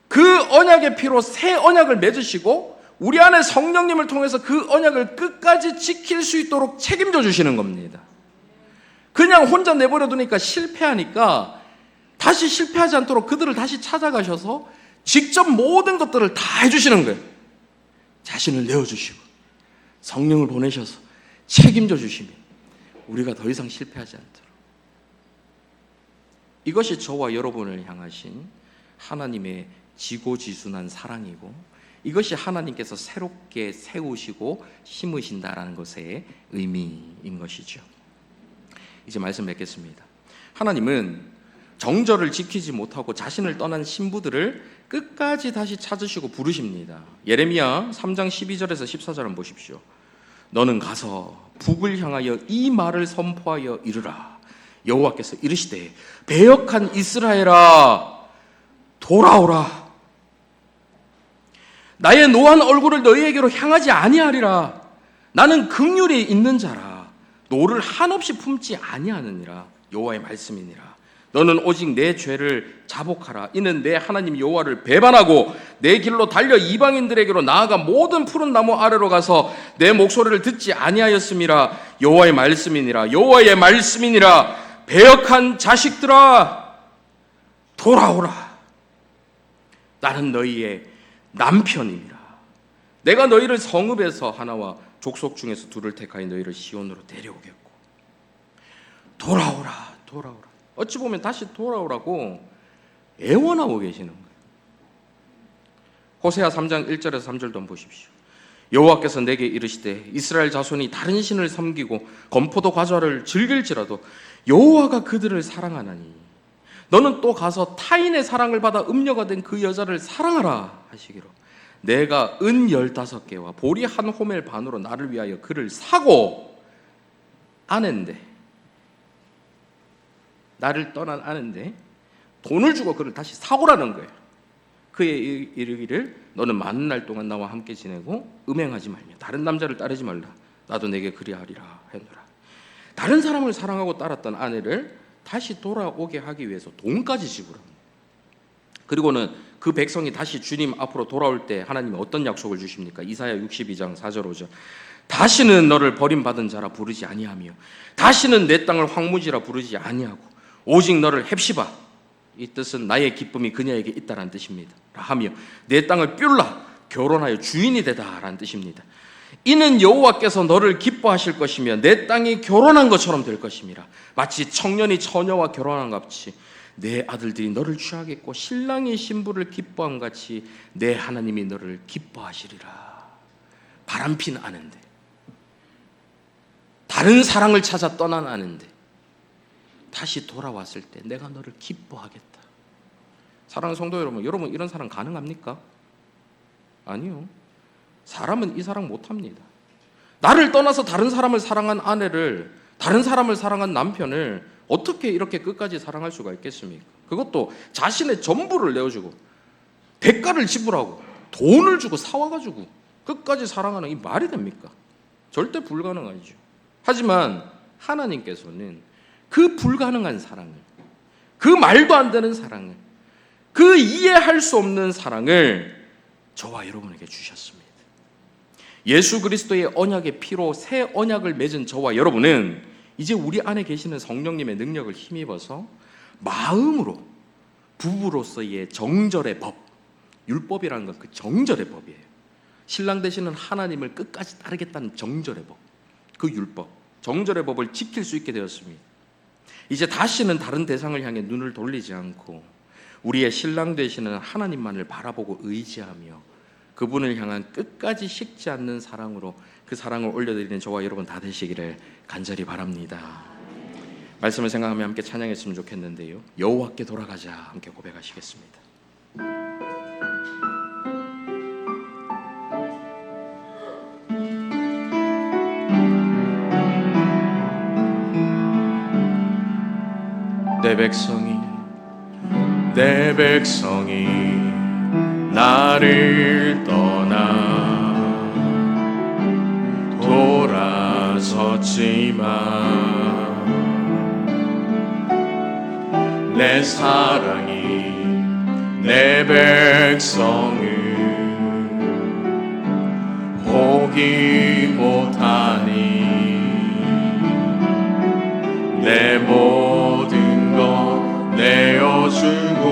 그 언약의 피로 새 언약을 맺으시고 우리 안에 성령님을 통해서 그 언약을 끝까지 지킬 수 있도록 책임져 주시는 겁니다. 그냥 혼자 내버려 두니까 실패하니까 다시 실패하지 않도록 그들을 다시 찾아가셔서 직접 모든 것들을 다 해주시는 거예요. 자신을 내어주시고 성령을 보내셔서 책임져 주시면 우리가 더 이상 실패하지 않도록. 이것이 저와 여러분을 향하신 하나님의 지고지순한 사랑이고, 이것이 하나님께서 새롭게 세우시고 심으신다라는 것의 의미인 것이죠. 이제 말씀 맺겠습니다. 하나님은 정절을 지키지 못하고 자신을 떠난 신부들을 끝까지 다시 찾으시고 부르십니다. 예레미야 3장 12절에서 14절 한번 보십시오. 너는 가서 북을 향하여 이 말을 선포하여 이르라. 여호와께서 이르시되 배역한 이스라엘아 돌아오라. 나의 노한 얼굴을 너희에게로 향하지 아니하리라. 나는 긍휼이 있는 자라. 노를 한없이 품지 아니하느니라. 여호와의 말씀이니라. 너는 오직 내 죄를 자복하라. 이는 내 하나님 여호와를 배반하고 내 길로 달려 이방인들에게로 나아가 모든 푸른 나무 아래로 가서 내 목소리를 듣지 아니하였음이라. 여호와의 말씀이니라. 여호와의 말씀이니라. 배역한 자식들아, 돌아오라. 나는 너희의 남편이니라. 내가 너희를 성읍에서 하나와 족속 중에서 둘을 택하여 너희를 시온으로 데려오겠고. 돌아오라, 돌아오라. 어찌 보면 다시 돌아오라고 애원하고 계시는 거예요. 호세아 3장 1절에서 3절도 한번 보십시오. 여호와께서 내게 이르시되 이스라엘 자손이 다른 신을 섬기고 건포도 과자를 즐길지라도 여호와가 그들을 사랑하나니 너는 또 가서 타인의 사랑을 받아 음녀가 된 그 여자를 사랑하라 하시기로 내가 은 15개와 보리 한 호멜 반으로 나를 위하여 그를 사고 아낸데, 나를 떠난 아는데 돈을 주고 그를 다시 사오라는 거예요. 그의 이르기를 너는 많은 날 동안 나와 함께 지내고 음행하지 말며 다른 남자를 따르지 말라. 나도 내게 그리하리라 했노라. 다른 사람을 사랑하고 따랐던 아내를 다시 돌아오게 하기 위해서 돈까지 지불합니다. 그리고는 그 백성이 다시 주님 앞으로 돌아올 때 하나님이 어떤 약속을 주십니까? 이사야 62장 4절 5절. 다시는 너를 버림받은 자라 부르지 아니하며 다시는 내 땅을 황무지라 부르지 아니하고 오직 너를 헵시바, 이 뜻은 나의 기쁨이 그녀에게 있다라는 뜻입니다. 하며 내 땅을 뷸라, 결혼하여 주인이 되다라는 뜻입니다. 이는 여호와께서 너를 기뻐하실 것이며 내 땅이 결혼한 것처럼 될 것임이라. 마치 청년이 처녀와 결혼한 것 같이 내 아들들이 너를 취하겠고 신랑이 신부를 기뻐한 같이 내 하나님이 너를 기뻐하시리라. 바람핀 아는데, 다른 사랑을 찾아 떠난 아는데 다시 돌아왔을 때 내가 너를 기뻐하겠다. 사랑하는 성도 여러분, 여러분 이런 사랑 가능합니까? 아니요. 사람은 이 사랑 못합니다. 나를 떠나서 다른 사람을 사랑한 아내를, 다른 사람을 사랑한 남편을 어떻게 이렇게 끝까지 사랑할 수가 있겠습니까? 그것도 자신의 전부를 내어주고 대가를 지불하고 돈을 주고 사와가지고 끝까지 사랑하는, 이 말이 됩니까? 절대 불가능하죠. 하지만 하나님께서는 그 불가능한 사랑을, 그 말도 안 되는 사랑을, 그 이해할 수 없는 사랑을 저와 여러분에게 주셨습니다. 예수 그리스도의 언약의 피로 새 언약을 맺은 저와 여러분은 이제 우리 안에 계시는 성령님의 능력을 힘입어서 마음으로 부부로서의 정절의 법, 율법이라는 건 그 정절의 법이에요. 신랑 되시는 하나님을 끝까지 따르겠다는 정절의 법, 그 율법, 정절의 법을 지킬 수 있게 되었습니다. 이제 다시는 다른 대상을 향해 눈을 돌리지 않고 우리의 신랑 되시는 하나님만을 바라보고 의지하며 그분을 향한 끝까지 식지 않는 사랑으로 그 사랑을 올려드리는 저와 여러분 다 되시기를 간절히 바랍니다. 말씀을 생각하며 함께 찬양했으면 좋겠는데요. 여호와께 돌아가자 함께 고백하시겠습니다. 내 백성이 나를 떠나 돌아섰지만 내 사랑이 내 백성을 포기 못하니 내 모든 것 내어주고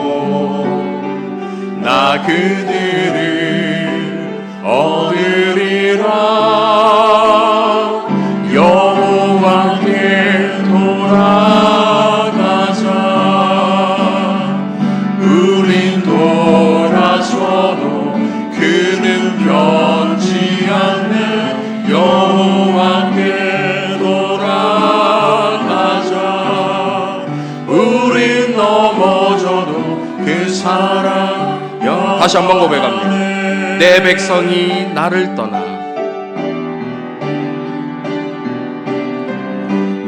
나 그들을 얻으리라. 여호와께 돌아가자. 우린 돌아서도 그는 변치 않는 여호와께 돌아가자. 우린 넘어져도 그 사랑. 다시 한번 고백합니다. 내 백성이 나를 떠나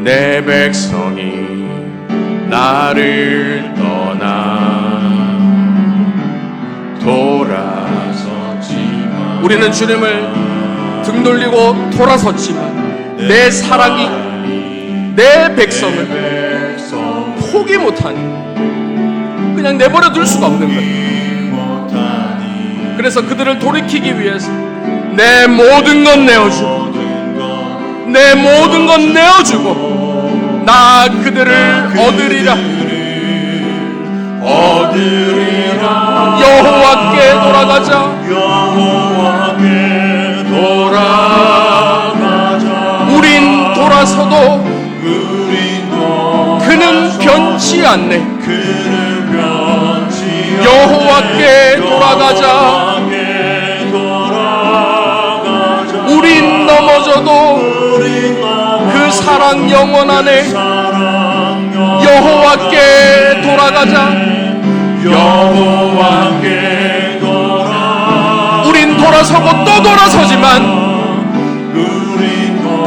내 백성이 나를 떠나 돌아섰지만 우리는 주님을 등 돌리고 돌아섰지만 내 사랑이 내 백성을 포기 못하니 그냥 내버려 둘 수가 없는 거예요. 그래서 그들을 돌이키기 위해서 내 모든 것 내어주고 내 모든 것 내어주고 나 그들을 얻으리라 여호와께 돌아가자 우린 돌아서도 그는 변치 않네 여호와께 돌아가자 우린 넘어져도 그 사랑 영원하네 여호와께 돌아가자 우린 돌아서고 또 돌아서지만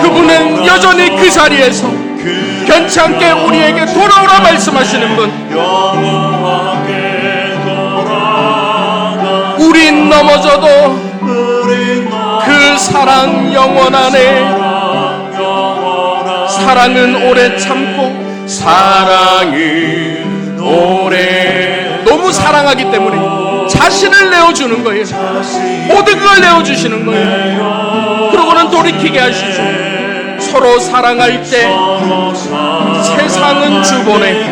그분은 여전히 그 자리에서 변치 않게 우리에게 돌아오라 말씀하시는 분 우린 넘어져도 그 사랑 영원하네 사랑은 오래 참고 사랑은 오래 너무 사랑하기 때문에 자신을 내어주는 거예요. 모든 걸 내어주시는 거예요. 그러고는 돌이키게 하시죠. 서로 사랑할 때 세상은 주보내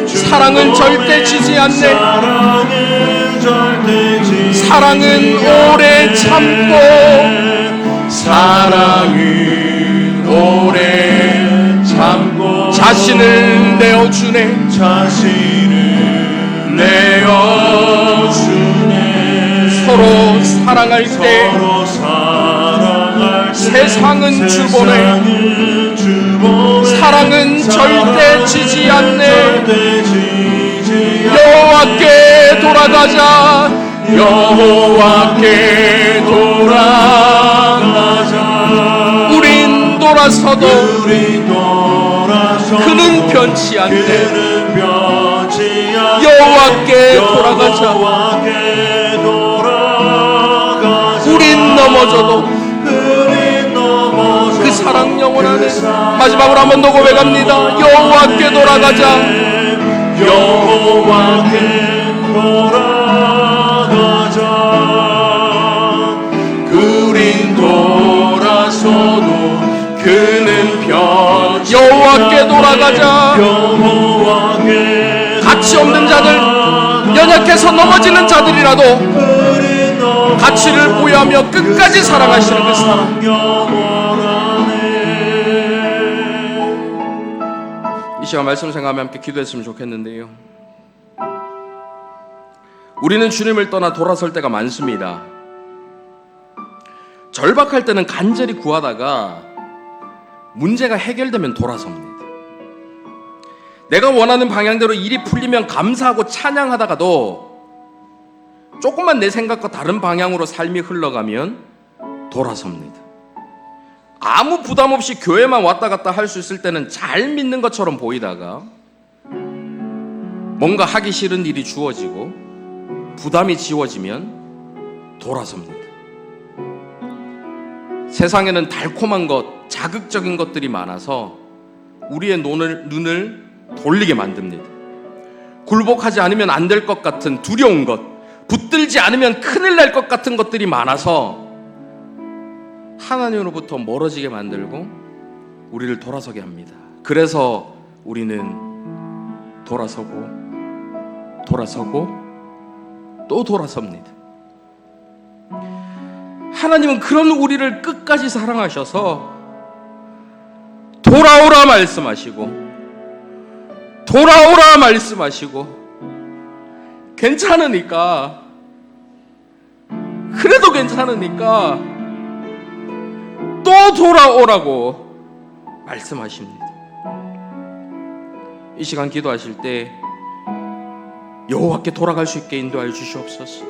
사랑은 절대 지지 않네 사랑은 오래 참고 사랑은 오래 참고 자신을 내어주네 서로 사랑할 때 세상은 주보네 사랑은 절대 지지 않네 여호와께 돌아가자 여호와께 돌아가자 우린 돌아서도 그는 변치 않네 여호와께 돌아가자 우린 넘어져도 그 사랑 영원하네 마지막으로 한 번 더 고백합니다 여호와께 돌아가자 여호와께 돌아가자 우린 돌아서도 그는 여호와께 돌아가자 가치 없는 자들 연약해서 넘어지는 자들이라도 가치를 부여하며 끝까지 사랑하시는 그 사랑 이 시간 말씀 생각하며 함께 기도했으면 좋겠는데요 우리는 주님을 떠나 돌아설 때가 많습니다 절박할 때는 간절히 구하다가 문제가 해결되면 돌아섭니다 내가 원하는 방향대로 일이 풀리면 감사하고 찬양하다가도 조금만 내 생각과 다른 방향으로 삶이 흘러가면 돌아섭니다 아무 부담 없이 교회만 왔다 갔다 할 수 있을 때는 잘 믿는 것처럼 보이다가 뭔가 하기 싫은 일이 주어지고 부담이 지워지면 돌아섭니다 세상에는 달콤한 것, 자극적인 것들이 많아서 우리의 눈을 돌리게 만듭니다 굴복하지 않으면 안 될 것 같은 두려운 것 붙들지 않으면 큰일 날 것 같은 것들이 많아서 하나님으로부터 멀어지게 만들고 우리를 돌아서게 합니다 그래서 우리는 돌아서고 또 돌아섭니다 하나님은 그런 우리를 끝까지 사랑하셔서 돌아오라 말씀하시고 괜찮으니까 그래도 괜찮으니까 또 돌아오라고 말씀하십니다 이 시간 기도하실 때 여호와께 돌아갈 수 있게 인도하여 주시옵소서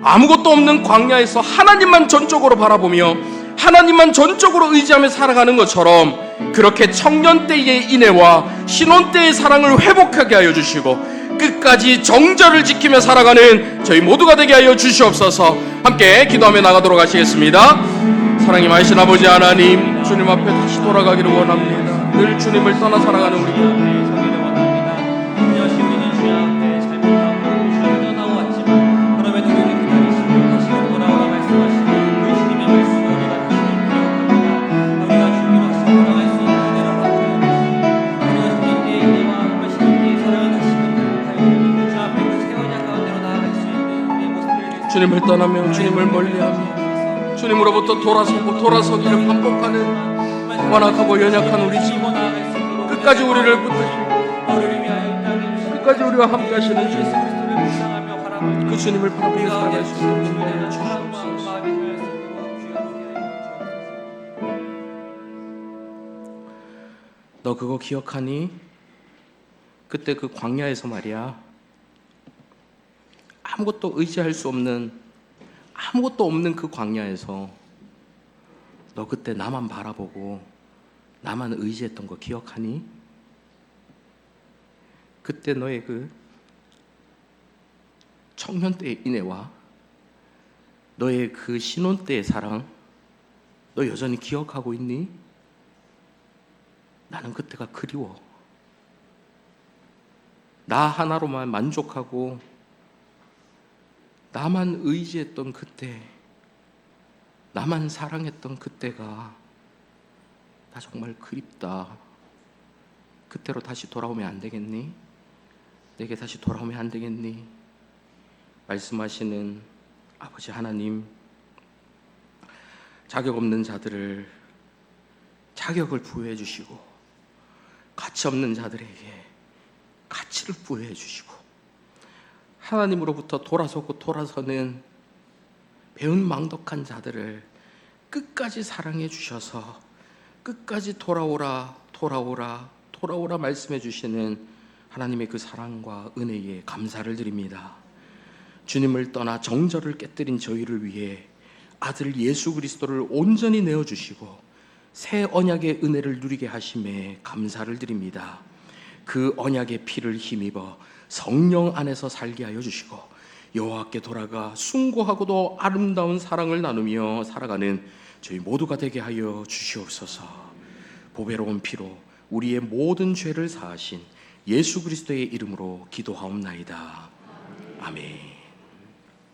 아무것도 없는 광야에서 하나님만 전적으로 바라보며 하나님만 전적으로 의지하며 살아가는 것처럼 그렇게 청년 때의 인애와 신혼 때의 사랑을 회복하게 하여 주시고 끝까지 정절을 지키며 살아가는 저희 모두가 되게 하여 주시옵소서 함께 기도하며 나가도록 하시겠습니다. 사랑이 많으신 아버지 하나님, 주님 앞에 다시 돌아가기를 원합니다. 늘 주님을 떠나 살아가는 우리가 주님을 떠나며 주님을 멀리하며 주님으로부터 돌아서기를 반복하는 완악하고 연약한 우리 집, 끝까지 우리를 붙드시고 끝까지 우리와 함께 하시는 주님, 그 주님을 바라보며 살아갈 수 있는 은혜를 주시옵소서. 너 그거 기억하니? 그때 그 광야에서 말이야, 아무것도 의지할 수 없는, 아무것도 없는 그 광야에서 너 그때 나만 바라보고 나만 의지했던 거 기억하니? 그때 너의 그 청년 때의 인애와 너의 그 신혼 때의 사랑, 너 여전히 기억하고 있니? 나는 그때가 그리워. 나 하나로만 만족하고 나만 의지했던 그때, 나만 사랑했던 그때가 나 정말 그립다. 그때로 다시 돌아오면 안 되겠니? 내게 다시 돌아오면 안 되겠니? 말씀하시는 아버지 하나님, 자격 없는 자들을 자격을 부여해 주시고 가치 없는 자들에게 가치를 부여해 주시고 하나님으로부터 돌아서는 배은망덕한 자들을 끝까지 사랑해 주셔서 끝까지 돌아오라 말씀해 주시는 하나님의 그 사랑과 은혜에 감사를 드립니다. 주님을 떠나 정절을 깨뜨린 저희를 위해 아들 예수 그리스도를 온전히 내어주시고 새 언약의 은혜를 누리게 하심에 감사를 드립니다. 그 언약의 피를 힘입어 성령 안에서 살게 하여 주시고 여호와께 돌아가 숭고하고도 아름다운 사랑을 나누며 살아가는 저희 모두가 되게 하여 주시옵소서. 보배로운 피로 우리의 모든 죄를 사하신 예수 그리스도의 이름으로 기도하옵나이다. 아멘.